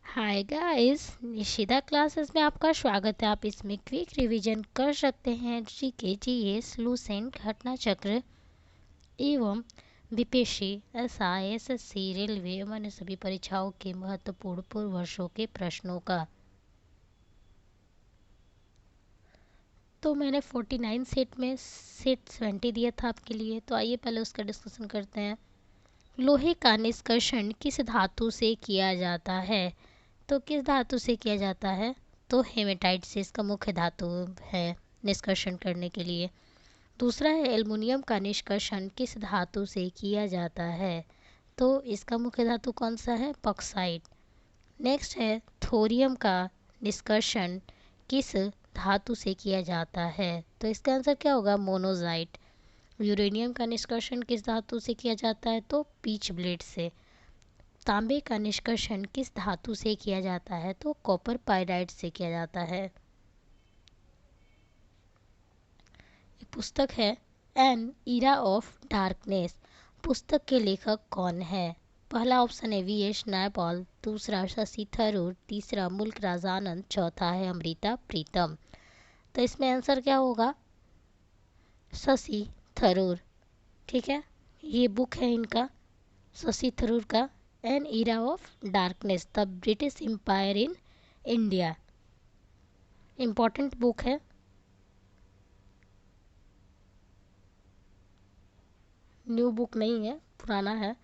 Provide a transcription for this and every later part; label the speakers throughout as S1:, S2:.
S1: Hi guys, निशिदा classes में आपका स्वागत है। आप इसमें क्विक रिवीजन कर सकते हैं। जीके, जीएस, लूसेंट, घटना चक्र एवं बीपीएससी, एसआई, एसएससी, रेलवे एवं अन्य सभी परीक्षाओं के महत्वपूर्ण पूर्व वर्षों के प्रश्नों का। तो मैंने 49 सेट में सेट 20 दिया था आपके लिए। तो आइए पहले उसका डिस्कशन करते हैं। लोहे का निष्कर्षण किस धातु से किया जाता है? तो किस धातु से किया जाता है? तो हेमेटाइट से इसका मुख्य धातु है निष्कर्षण करने के लिए। दूसरा है एल्युमिनियम का निष्कर्षण किस धातु से किया जाता है? तो इसका मुख्य धातु कौन सा है? बॉक्साइट। नेक्स्ट है थोरियम का निष्कर्षण किस धातु से किया जाता है? तो इसका आंसर क्या होगा? मोनोजाइट। यूरेनियम का निष्कर्षण किस धातु से किया जाता है? तो पीच ब्लेड से। तांबे का निष्कर्षण किस धातु से किया जाता है? तो कॉपर पाइराइट से किया जाता है। एक पुस्तक है एन इरा ऑफ डार्कनेस। पुस्तक के लेखक कौन है? पहला ऑप्शन है वी.एस. नायपॉल, दूसरा शशि थरूर, तीसरा मुल्क राज आनंद, चौथा है अमृता प्रीतम। तो इसमें आंसर क्या होगा? शशि थरूर। ठीक है, ये बुक है इनका, शशि थरूर का, an era of darkness the British empire in India. Important book है। न्यू बुक नहीं है, पुराना है।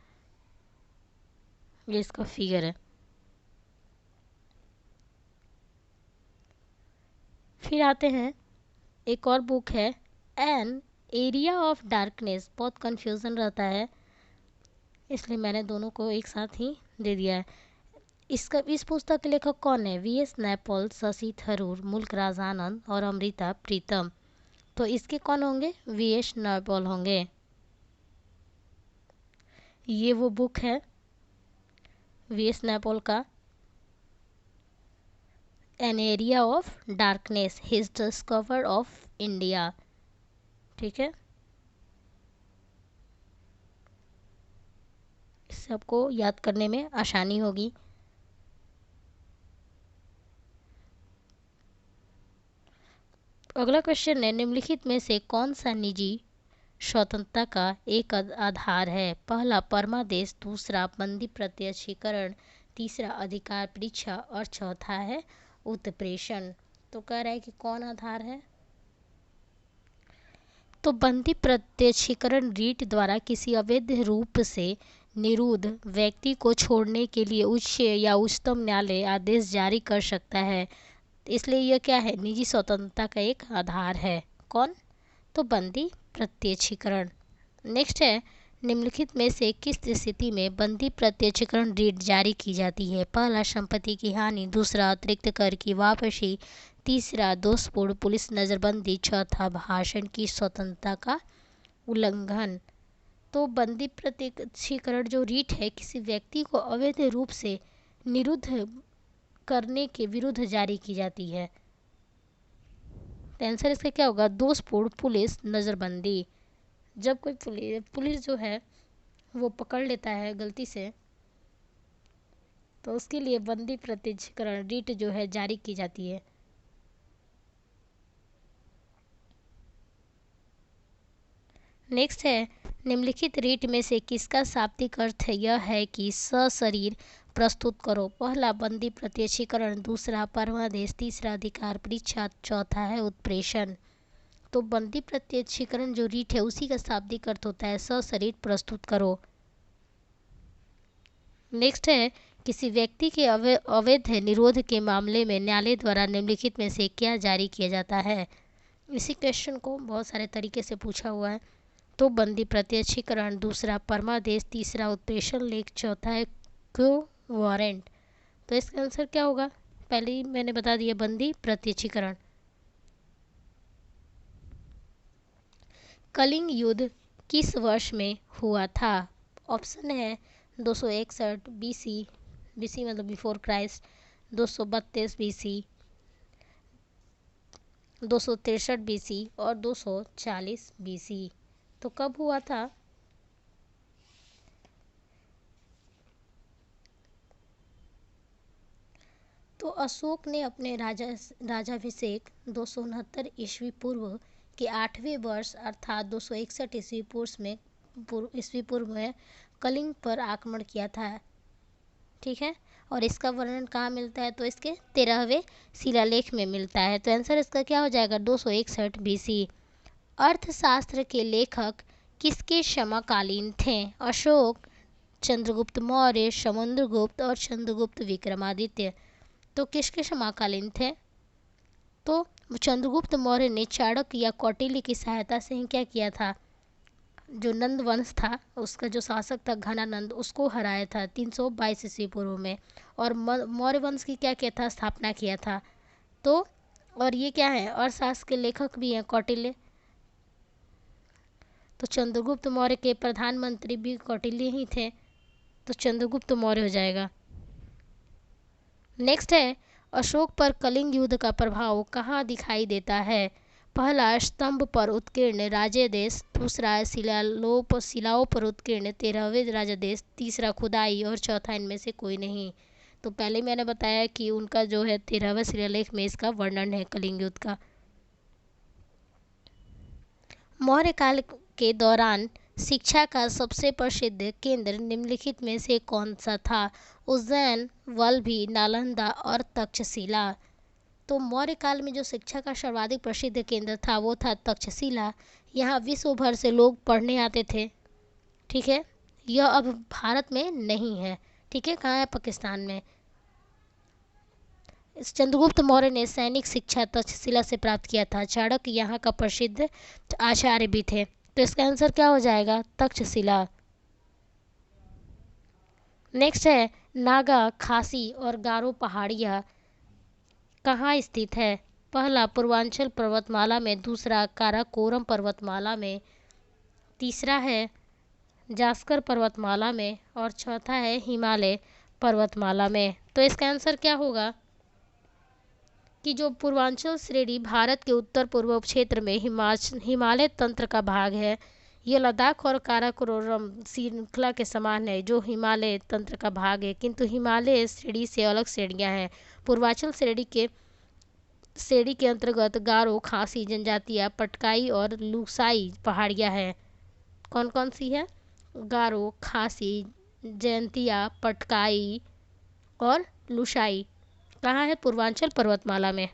S1: ये इसका फिगर है। फिर आते हैं, एक और बुक है एन एरिया ऑफ डार्कनेस। बहुत कंफ्यूजन रहता है, इसलिए मैंने दोनों को एक साथ ही दे दिया है। इस पुस्तक के लेखक कौन है? वी.एस. नायपॉल, शशि थरूर, मुल्क राज आनंद और अमृता प्रीतम। तो इसके कौन होंगे? वी.एस. नायपॉल होंगे। ये वो बुक है वी.एस. नायपॉल का, an area of darkness his discover of India. ठीक है, इससे आपको याद करने में आसानी होगी। अगला क्वेश्चन है, निम्नलिखित में से कौन सा निजी स्वतंत्रता का एक आधार है? पहला परमादेश, दूसरा बंदी प्रत्यक्षीकरण, तीसरा अधिकार परीक्षा और चौथा है उत्प्रेषण। तो कह रहा है कि कौन आधार है? तो बंदी प्रत्यक्षीकरण रीट द्वारा किसी अवैध रूप से निरुद्ध व्यक्ति को छोड़ने के लिए उच्च या उच्चतम न्यायालय आदेश जारी कर सकता है। इसलिए यह क्या है? निजी स्वतंत्रता का एक आधार है। कौन? तो बंदी प्रत्यक्षीकरण। नेक्स्ट है, निम्नलिखित में से किस स्थिति में बंदी प्रत्यक्षीकरण रीट जारी की जाती है? पहला संपत्ति की हानि, दूसरा अतिरिक्त कर की वापसी, तीसरा दोषपूर्ण पुलिस नज़रबंदी, चौथा भाषण की स्वतंत्रता का उल्लंघन। तो बंदी प्रत्यक्षीकरण जो रीट है किसी व्यक्ति को अवैध रूप से निरुद्ध करने के विरुद्ध जारी की जाती है। तो आंसर इसका क्या होगा? दोषपूर्ण पुलिस नज़रबंदी। जब कोई पुलिस जो है वो पकड़ लेता है गलती से, तो उसके लिए बंदी प्रत्यक्षीकरण रीट जो है जारी की जाती है। नेक्स्ट है, निम्नलिखित रीट में से किसका शाब्दिक अर्थ यह है कि सशरीर प्रस्तुत करो? पहला बंदी प्रत्यक्षीकरण, दूसरा परमादेश, तीसरा अधिकार परीक्षा, चौथा है उत्प्रेषण। तो बंदी प्रत्यक्षीकरण जो रीट है उसी का शाब्दिक अर्थ होता है सशरीर प्रस्तुत करो। नेक्स्ट है, किसी व्यक्ति के अवैध निरोध के मामले में न्यायालय द्वारा निम्नलिखित में से क्या जारी किया जाता है? इसी क्वेश्चन को बहुत सारे तरीके से पूछा हुआ है। तो बंदी प्रत्यक्षीकरण, दूसरा परमादेश, तीसरा उत्प्रेषण लेख, चौथा है क्यो वारंट। तो इसका आंसर क्या होगा? पहले ही मैंने बता दिया, बंदी प्रत्यक्षीकरण। कलिंग युद्ध किस वर्ष में हुआ था? ऑप्शन है 261 बीसी, बीसी मतलब बिफोर क्राइस्ट, 232 बीसी, 263 बीसी और 240 बीसी। तो कब हुआ था? तो अशोक ने अपने राजाभिषेक 269 ईस्वी पूर्व के 8वें वर्ष अर्थात 261 ईस्वी पूर्व में कलिंग पर आक्रमण किया था। ठीक है, और इसका वर्णन कहाँ मिलता है? तो इसके 13वें शिलालेख में मिलता है। तो आंसर इसका क्या हो जाएगा? 261 BC। अर्थशास्त्र के लेखक किसके समकालीन थे? अशोक, चंद्रगुप्त मौर्य, समुद्रगुप्त और चंद्रगुप्त विक्रमादित्य। तो किसके समकालीन थे? तो चंद्रगुप्त मौर्य ने चाणक्य या कौटिल्य की सहायता से ही क्या किया था? जो नंद वंश था उसका जो शासक था घनानंद, उसको हराया था 322 ईस्वी पूर्व में, और मौर्य वंश की क्या किया था? स्थापना किया था। तो और ये क्या है? अर्थशास्त्र के लेखक भी हैं कौटिल्य। तो चंद्रगुप्त मौर्य के प्रधानमंत्री भी कौटिल्य ही थे, तो चंद्रगुप्त मौर्य हो जाएगा। नेक्स्ट है, अशोक पर कलिंग युद्ध का प्रभाव कहाँ दिखाई देता है? पहला, स्तंभ पर उत्कीर्ण राजादेश, दूसरा शिलाओं पर उत्कीर्ण 13वें राजादेश, तीसरा खुदाई और चौथा इनमें से कोई नहीं। तो पहले मैंने बताया कि उनका जो है 13वें शिलालेख में इसका वर्णन है कलिंग युद्ध का। मौर्य काल के दौरान शिक्षा का सबसे प्रसिद्ध केंद्र निम्नलिखित में से कौन सा था? उज्जैन, वल्लभी, नालंदा और तक्षशिला। तो मौर्य काल में जो शिक्षा का सर्वाधिक प्रसिद्ध केंद्र था वो था तक्षशिला। यहाँ विश्व भर से लोग पढ़ने आते थे। ठीक है, यह अब भारत में नहीं है। ठीक है, कहाँ है? पाकिस्तान में। चंद्रगुप्त मौर्य ने सैनिक शिक्षा तक्षशिला से प्राप्त किया था। चाणक्य यहाँ का प्रसिद्ध आचार्य भी थे। तो इसका आंसर क्या हो जाएगा? तक्षशिला। नेक्स्ट है, नागा, खासी और गारो पहाड़ियाँ कहाँ स्थित है? पहला, पूर्वांचल पर्वतमाला में, दूसरा काराकोरम पर्वतमाला में, तीसरा है जास्कर पर्वतमाला में और चौथा है हिमालय पर्वतमाला में। तो इसका आंसर क्या होगा? कि जो पूर्वांचल श्रेणी भारत के उत्तर पूर्व क्षेत्र में हिमालय तंत्र का भाग है, यह लद्दाख और काराकोरम श्रृंखला के समान है जो हिमालय तंत्र का भाग है, किंतु हिमालय श्रेणी से अलग श्रेणियां हैं। पूर्वांचल श्रेणी के अंतर्गत गारो, खासी जनजातियां, पटकाई और लुसाई पहाड़ियां हैं। कौन कौन सी है? गारो, खासी, जयंतिया, पटकाई और लुसाई। कहाँ है? पूर्वांचल पर्वतमाला में।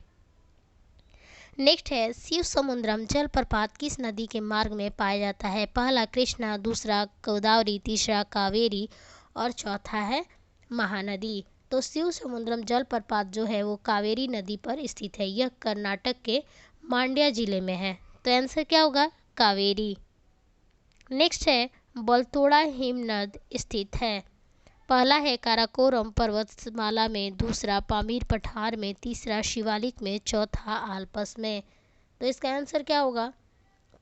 S1: नेक्स्ट है, शिव समुद्रम जलप्रपात किस नदी के मार्ग में पाया जाता है? पहला कृष्णा, दूसरा गोदावरी, तीसरा कावेरी और चौथा है महानदी। तो शिव समुद्रम जलप्रपात जो है वो कावेरी नदी पर स्थित है। यह कर्नाटक के मांड्या जिले में है। तो आंसर क्या होगा? कावेरी। नेक्स्ट है, बलतोड़ा हिमनद स्थित है। पहला है काराकोरम पर्वतमाला में, दूसरा पामीर पठार में, तीसरा शिवालिक में, चौथा आल्पस में। तो इसका आंसर क्या होगा?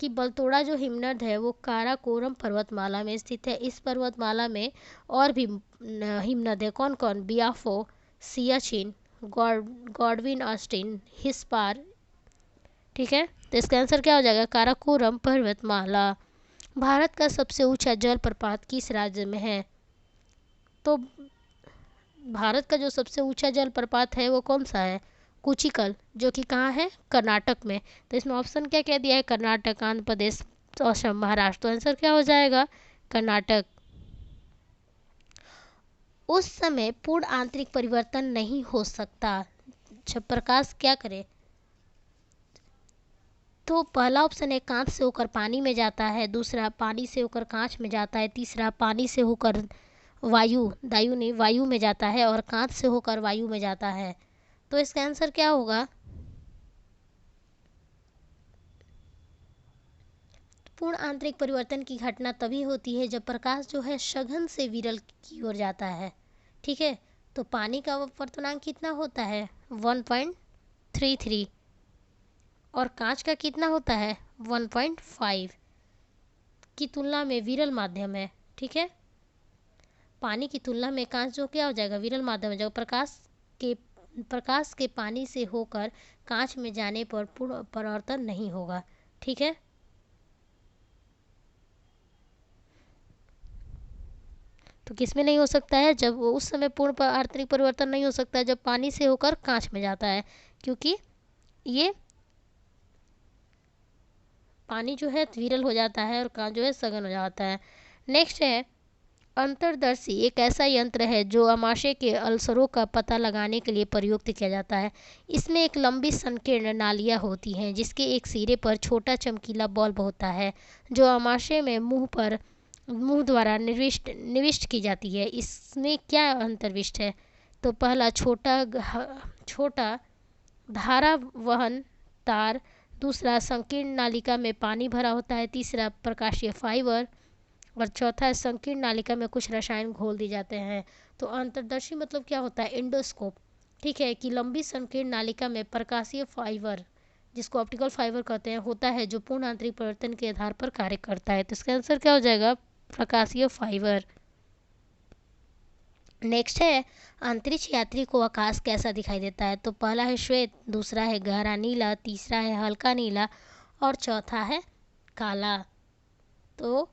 S1: कि बलतोड़ा जो हिमनद है वो काराकोरम पर्वतमाला में स्थित है। इस पर्वतमाला में और भी हिमनद है। कौन कौन? बियाफो, सियाचिन, गॉडविन ऑस्टिन, हिस्पार। ठीक है, तो इसका आंसर क्या हो जाएगा? काराकोरम पर्वतमाला। भारत का सबसे ऊंचा जलप्रपात किस राज्य में है? तो भारत का जो सबसे ऊंचा जलप्रपात है वो कौन सा है? कुचिकल, जो कि कहाँ है? कर्नाटक में। तो इसमें ऑप्शन क्या क्या दिया है? कर्नाटक, आंध्र प्रदेश, असम, महाराष्ट्र। तो आंसर क्या हो जाएगा? कर्नाटक। उस समय पूर्ण आंतरिक परिवर्तन नहीं हो सकता जब प्रकाश क्या करे? तो पहला ऑप्शन है कांच से होकर पानी में जाता है, दूसरा पानी से होकर कांच में जाता है, तीसरा पानी से होकर वायु में जाता है और कांच से होकर वायु में जाता है। तो इसका आंसर क्या होगा? पूर्ण आंतरिक परिवर्तन की घटना तभी होती है जब प्रकाश जो है सघन से विरल की ओर जाता है। ठीक है, तो पानी का अपवर्तनांक कितना होता है? 1.33 और कांच का कितना होता है? 1.5 की तुलना में विरल माध्यम है। ठीक है, पानी की तुलना में कांच जो क्या हो जाएगा? विरल माध्यम है। जो प्रकाश के पानी से होकर कांच में जाने पर पूर्ण परावर्तन नहीं होगा। ठीक है, तो किसमें नहीं हो सकता है? जब वो उस समय पूर्ण आंतरिक परिवर्तन नहीं हो सकता है जब पानी से होकर कांच में जाता है, क्योंकि ये पानी जो है विरल हो जाता है और कांच जो है सघन हो जाता है। नेक्स्ट है अंतर्दर्शी, एक ऐसा यंत्र है जो आमाशय के अल्सरों का पता लगाने के लिए प्रयुक्त किया जाता है। इसमें एक लंबी संकीर्ण नालियाँ होती हैं जिसके एक सिरे पर छोटा चमकीला बल्ब होता है जो आमाशय में मुंह द्वारा निविष्ट की जाती है। इसमें क्या अंतर्विष्ट है? तो पहला छोटा धारा वहन तार, दूसरा संकीर्ण नालिका में पानी भरा होता है, तीसरा प्रकाशीय फाइबर और चौथा संकीर्ण नालिका में कुछ रसायन घोल दिए जाते हैं। तो अंतर्दर्शी मतलब क्या होता है? इंडोस्कोप। ठीक है, कि लंबी संकीर्ण नालिका में प्रकाशीय फाइबर, जिसको ऑप्टिकल फाइबर कहते हैं, होता है जो पूर्ण आंतरिक परिवर्तन के आधार पर कार्य करता है। तो इसका आंसर क्या हो जाएगा? प्रकाशीय फाइबर। नेक्स्ट है अंतरिक्ष यात्री को आकाश कैसा दिखाई देता है? तो पहला है श्वेत, दूसरा है गहरा नीला, तीसरा है हल्का नीला और चौथा है काला। तो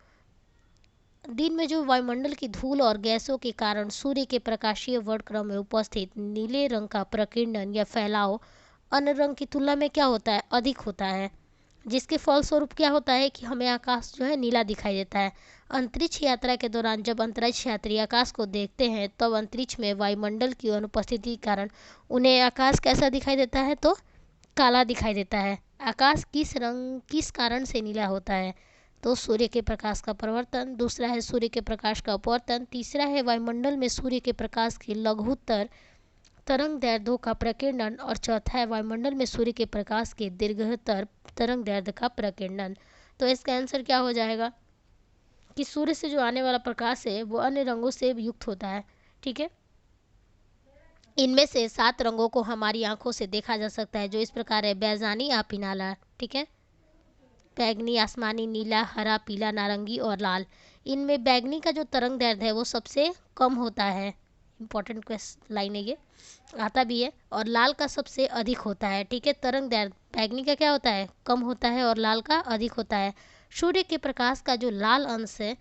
S1: दिन में जो वायुमंडल की धूल और गैसों के कारण सूर्य के प्रकाशीय वर्णक्रम में उपस्थित नीले रंग का प्रकीर्णन या फैलाव अन्य रंग की तुलना में क्या होता है? अधिक होता है, जिसके फलस्वरूप क्या होता है कि हमें आकाश जो है नीला दिखाई देता है। अंतरिक्ष यात्रा के दौरान जब अंतरिक्ष यात्री आकाश को देखते हैं तब अंतरिक्ष में वायुमंडल की अनुपस्थिति के कारण उन्हें आकाश कैसा दिखाई देता है? तो काला दिखाई देता है। आकाश किस कारण से नीला होता है? तो सूर्य के प्रकाश का परावर्तन, दूसरा है सूर्य के प्रकाश का अपवर्तन, तीसरा है वायुमंडल में सूर्य के प्रकाश के लघुत्तर तरंग दैर्ध्यों का प्रकीर्णन और चौथा है वायुमंडल में सूर्य के प्रकाश के दीर्घतर तरंग दैर्ध्य का प्रकीर्णन। तो इसका आंसर क्या हो जाएगा कि सूर्य से जो आने वाला प्रकाश है वो अन्य रंगों से युक्त होता है। ठीक है, इनमें से 7 रंगों को हमारी आंखों से देखा जा सकता है जो इस प्रकार है: बैजानी, आपिनाला, ठीक है, बैगनी, आसमानी, नीला, हरा, पीला, नारंगी और लाल। इनमें बैगनी का जो तरंग दैर्ध्य है वो सबसे कम होता है, इंपॉर्टेंट लाइन है ये, आता भी है, और लाल का सबसे अधिक होता है। ठीक है, तरंग दैर्ध्य बैगनी का क्या होता है? कम होता है और लाल का अधिक होता है। सूर्य के प्रकाश का जो लाल अंश है,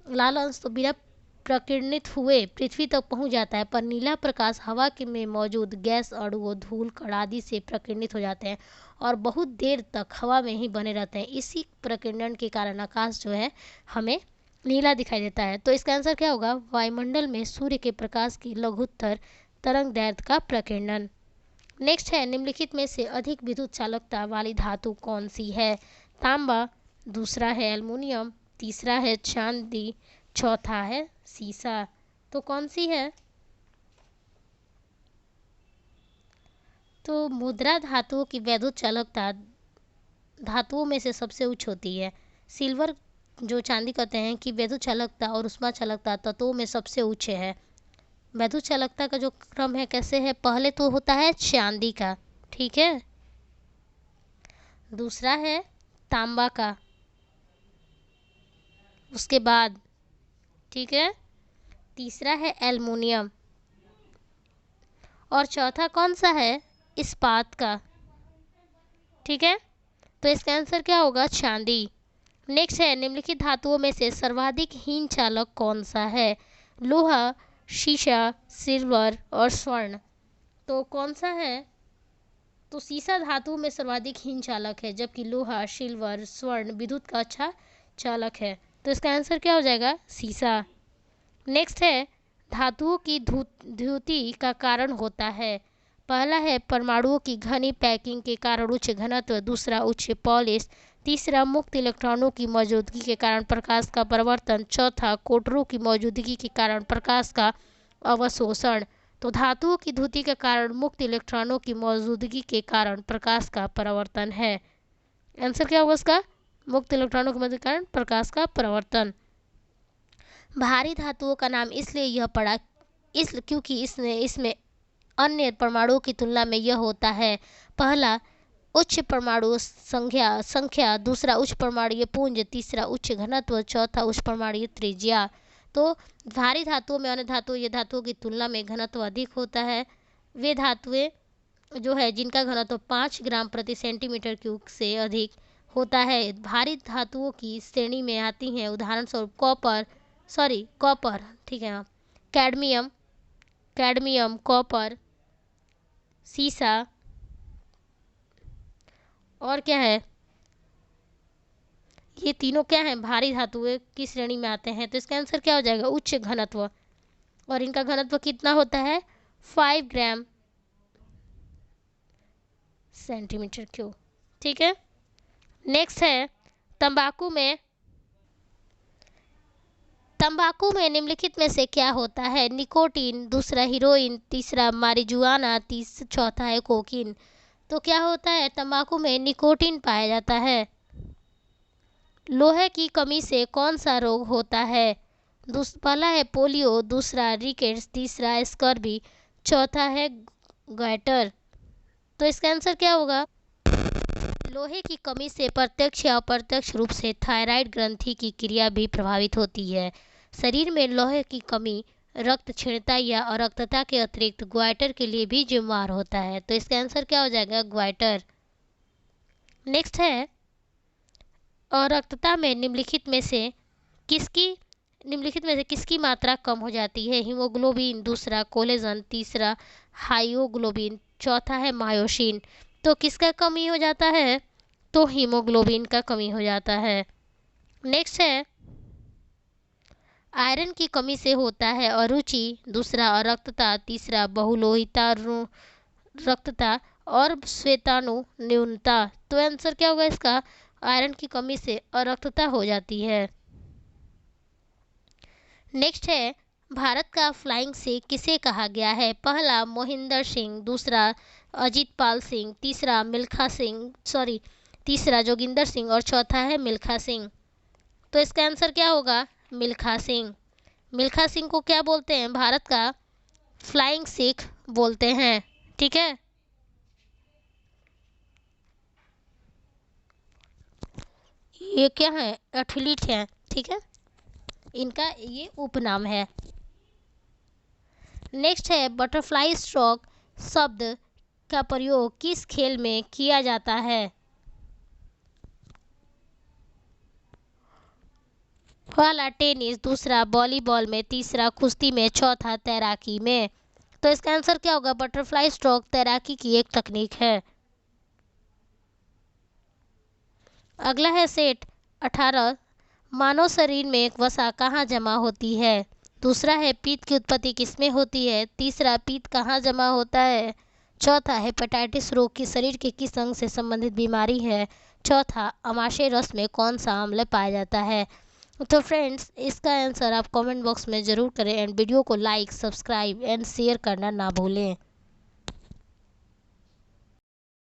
S1: लाल अंश तो बिना प्रकीर्णित हुए पृथ्वी तक पहुंच जाता है, पर नीला प्रकाश हवा के में मौजूद गैस अणुओं, धूल कण आदि से प्रकीर्णित हो जाते हैं और बहुत देर तक हवा में ही बने रहते हैं। इसी प्रकीर्णन के कारण आकाश जो है हमें नीला दिखाई देता है। तो इसका आंसर क्या होगा? वायुमंडल में सूर्य के प्रकाश की लघुत्तर तरंग दैर्ध्य का प्रकीर्णन। नेक्स्ट है निम्नलिखित में से अधिक विद्युत चालकता वाली धातु कौन सी है? तांबा, दूसरा है एल्युमिनियम, तीसरा है चांदी, चौथा है सीसा। तो कौन सी है? तो मुद्रा धातुओं की वैद्युत चालकता धातुओं में से सबसे उच्च होती है। सिल्वर जो चांदी कहते हैं कि वैद्युत चालकता और उष्मा चालकता तत्वों में सबसे उच्च है। वैद्युत चालकता का जो क्रम है कैसे है? पहले तो होता है चांदी का, ठीक है, दूसरा है तांबा का, उसके बाद ठीक है तीसरा है एल्युमिनियम और चौथा कौन सा है? इस्पात का। ठीक है, तो इसका आंसर क्या होगा? चांदी। नेक्स्ट है निम्नलिखित धातुओं में से सर्वाधिक हीन चालक कौन सा है? लोहा, शीशा, सिल्वर और स्वर्ण। तो कौन सा है? तो सीसा धातु में सर्वाधिक हीन चालक है, जबकि लोहा, सिल्वर, स्वर्ण विद्युत का अच्छा चालक है। तो इसका आंसर क्या हो जाएगा? सीसा। नेक्स्ट है धातुओं की द्युति का कारण होता है। पहला है परमाणुओं की घनी पैकिंग के कारण उच्च घनत्व, दूसरा उच्च पॉलिश, तीसरा मुक्त इलेक्ट्रॉनों की मौजूदगी के कारण प्रकाश का परावर्तन, चौथा कोटरों की मौजूदगी के कारण प्रकाश का अवशोषण। तो धातुओं की द्युति के कारण मुक्त इलेक्ट्रॉनों की मौजूदगी के कारण प्रकाश का परावर्तन है। आंसर क्या होगा इसका? मुक्त इलेक्ट्रॉनों की मौजूदगी के कारण प्रकाश का परावर्तन। भारी धातुओं का नाम इसलिए यह पड़ा क्योंकि इसमें अन्य परमाणुओं की तुलना में यह होता है: पहला उच्च परमाणु संख्या, दूसरा उच्च परमाणुीय पुंज, तीसरा उच्च घनत्व, चौथा उच्च परमाणुीय त्रिज्या। तो भारी धातुओं में अन्य धातुओं की तुलना में घनत्व अधिक होता है। वे धातुएं जो है जिनका घनत्व 5 ग्राम प्रति सेंटीमीटर क्यूब से अधिक होता है भारी धातुओं की श्रेणी में आती हैं। उदाहरण स्वरूप कॉपर, सॉरी कॉपर, ठीक है हाँ, कैडमियम, कैडमियम, कॉपर, सीसा, और क्या है, ये तीनों क्या है, भारी धातुएं की श्रेणी में आते हैं। तो इसका आंसर क्या हो जाएगा, उच्च घनत्व, और इनका घनत्व कितना होता है, 5 ग्राम सेंटीमीटर क्यूब। ठीक है, नेक्स्ट है तंबाकू में, तंबाकू में निम्नलिखित में से क्या होता है, निकोटीन, दूसरा हीरोइन, तीसरा मारिजुआना, चौथा है कोकीन। तो क्या होता है, तंबाकू में निकोटीन पाया जाता है। लोहे की कमी से कौन सा रोग होता है, पहला है पोलियो, दूसरा रिकेट्स, तीसरा स्कर्बी, चौथा है गैटर। तो इसका आंसर क्या होगा, लोहे की कमी से प्रत्यक्ष या अप्रत्यक्ष रूप से थायराइड ग्रंथि की क्रिया भी प्रभावित होती है। शरीर में लोहे की कमी रक्त क्षीणता या अरक्तता के अतिरिक्त ग्वाइटर के लिए भी जिम्मेदार होता है। तो इसका आंसर क्या हो जाएगा, ग्वाइटर। नेक्स्ट है, अरक्तता में निम्नलिखित में से किसकी मात्रा कम हो जाती है, हीमोग्लोबिन, दूसरा कोलेजन, तीसरा हाइयोग्लोबिन, चौथा है मायोसिन। तो किसका कमी हो जाता है, तो हीमोग्लोबिन का कमी हो जाता है। नेक्स्ट है, आयरन की कमी से होता है अरुचि, दूसरा अरक्तता, तीसरा बहुलोहिता रक्तता, और श्वेताणु न्यूनता। तो आंसर क्या होगा इसका, आयरन की कमी से अरक्तता हो जाती है। नेक्स्ट है, भारत का फ्लाइंग सिख किसे कहा गया है, पहला मोहिंदर सिंह, दूसरा अजीत पाल सिंह, तीसरा जोगिंदर सिंह, और चौथा है मिल्खा सिंह। तो इसका आंसर क्या होगा, मिल्खा सिंह। मिल्खा सिंह को क्या बोलते हैं, भारत का फ्लाइंग सिख बोलते हैं। ठीक है, ये क्या है, एथलीट हैं। ठीक है, इनका ये उपनाम है। नेक्स्ट है, बटरफ्लाई स्ट्रोक शब्द का प्रयोग किस खेल में किया जाता है, पहला टेनिस, दूसरा वॉलीबॉल में, तीसरा कुश्ती में, चौथा तैराकी में। तो इसका आंसर क्या होगा, बटरफ्लाई स्ट्रोक तैराकी की एक तकनीक है। अगला है सेट 18, मानव शरीर में एक वसा कहाँ जमा होती है, दूसरा है पित्त की उत्पत्ति किसमें होती है, तीसरा पित्त कहाँ जमा होता है, चौथा हेपेटाइटिस रोग की शरीर के किस अंग से संबंधित बीमारी है, चौथा अमाशय रस में कौन सा अम्ल पाया जाता है। तो फ्रेंड्स, इसका आंसर आप कमेंट बॉक्स में ज़रूर करें एंड वीडियो को लाइक, सब्सक्राइब एंड शेयर करना ना भूलें।